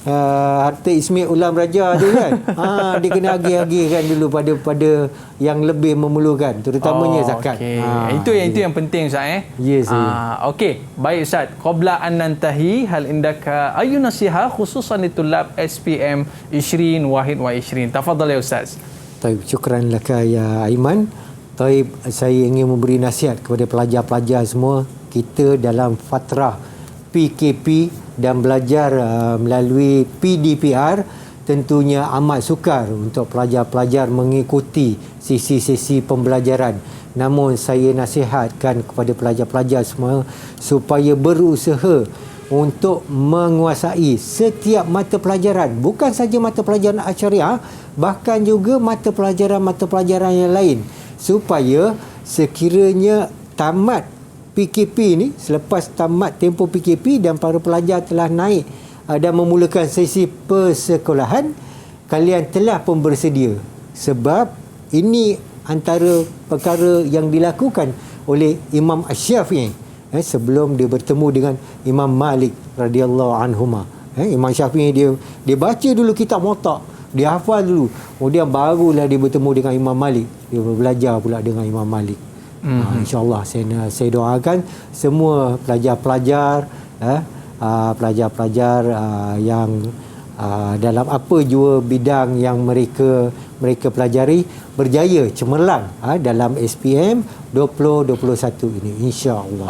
harta Ismail Ulam Raja tu kan. Dia kena agih-agihkan dulu pada yang lebih memerlukan, terutamanya zakat. Itu yang penting Ustaz Yes. Okey, baik Ustaz. Qabla an nantahi hal indaka ayu nasiha khususan litulab SPM 20 wahid wa 20. Tafadhal ya Ustaz. Baik, syukran laka ya Aiman. Baik, saya ingin memberi nasihat kepada pelajar-pelajar semua. Kita dalam fatrah PKP dan belajar melalui PDPR, tentunya amat sukar untuk pelajar-pelajar mengikuti sesi-sesi pembelajaran. Namun saya nasihatkan kepada pelajar-pelajar semua supaya berusaha untuk menguasai setiap mata pelajaran, bukan saja mata pelajaran Asyariah, bahkan juga mata pelajaran yang lain, supaya sekiranya tamat PKP ni, selepas tamat tempoh PKP dan para pelajar telah naik dan memulakan sesi persekolahan, kalian telah pun bersedia. Sebab ini antara perkara yang dilakukan oleh Imam Asy-Syafi'i sebelum dia bertemu dengan Imam Malik radhiyallahu anhuma. Imam Syafi'i dia baca dulu kitab Muwatta, dia hafal dulu, kemudian barulah dia bertemu dengan Imam Malik, dia belajar pula dengan Imam Malik. InsyaAllah saya doakan semua pelajar-pelajar yang dalam apa jua bidang yang mereka pelajari berjaya cemerlang dalam SPM 2021 ini, insya-Allah.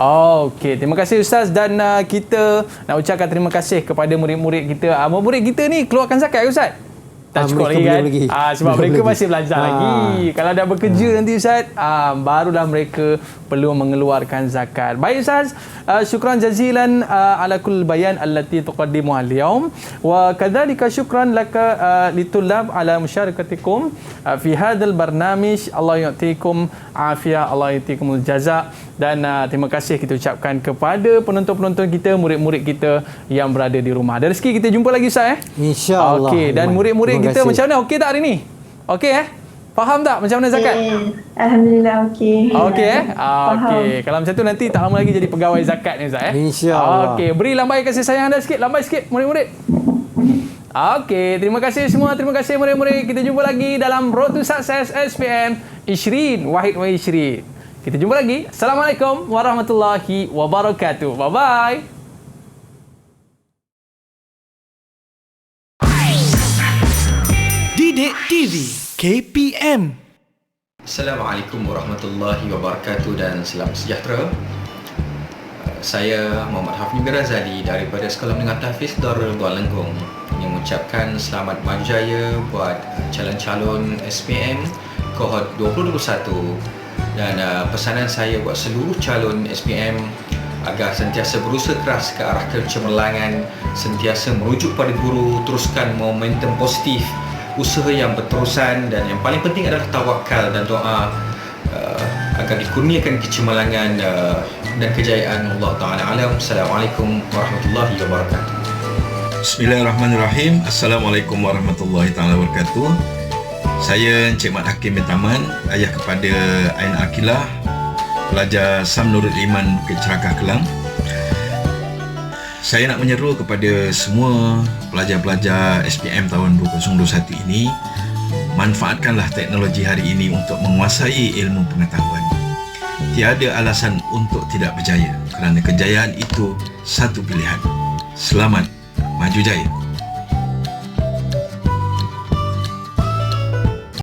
Okey, terima kasih Ustaz, dan kita nak ucapkan terima kasih kepada murid-murid kita. Murid kita ni keluarkan zakat Ustaz? Tak cukup lagi kan? Sebab mereka masih belajar lagi. Kalau dah bekerja nanti Ustaz, barulah mereka perlu mengeluarkan zakat. Baik Ustaz, syukran jazilan ala kull bayan allati tuqaddimuha al-yawm, wa kadzalika syukran laka litulab ala musyarakatikum fi hadzal barnamij. Allah yu'tikum afiyah, Allah yu'tikumul jaza. Dan terima kasih kita ucapkan kepada penonton-penonton kita, murid-murid kita yang berada di rumah. Dari rezeki kita jumpa lagi Ustaz InsyaAllah. Okey, dan murid-murid kita macam mana? Okey tak hari ni? Okey Faham tak macam mana zakat? Alhamdulillah okey. Okey okey. Kalau macam tu nanti tak lama lagi jadi pegawai zakat ni Ustaz InsyaAllah. Okey, beri lambai kasih sayang anda sikit, lambai sikit murid-murid. Okey, terima kasih semua, terima kasih murid-murid. Kita jumpa lagi dalam Road to Success SPM 20 wahid wa 20. Kita jumpa lagi. Assalamualaikum warahmatullahi wabarakatuh. Bye-bye. Didik TV KPM. Assalamualaikum warahmatullahi wabarakatuh dan salam sejahtera. Saya Muhammad Hafni Razali daripada Sekolah Menengah Tahfiz Darul Kuala Lenggong yang mengucapkan selamat maju jaya buat calon-calon SPM kohort 2021. Dan pesanan saya buat seluruh calon SPM agar sentiasa berusaha keras ke arah kecemerlangan, sentiasa merujuk pada guru, teruskan momentum positif, usaha yang berterusan, dan yang paling penting adalah tawakal dan doa agar dikurniakan kecemerlangan dan kejayaan. Allah Ta'ala alam. Assalamualaikum warahmatullahi wabarakatuh. Bismillahirrahmanirrahim. Assalamualaikum warahmatullahi wabarakatuh. Saya Encik Mat Hakim bin Taman, ayah kepada Ain Akilah, pelajar Sam Nurul Iman Bukit Cerakah Kelang. Saya nak menyeru kepada semua pelajar-pelajar SPM tahun 2021 ini, manfaatkanlah teknologi hari ini untuk menguasai ilmu pengetahuan. tiada alasan untuk tidak berjaya kerana kejayaan itu satu pilihan. Selamat maju jaya.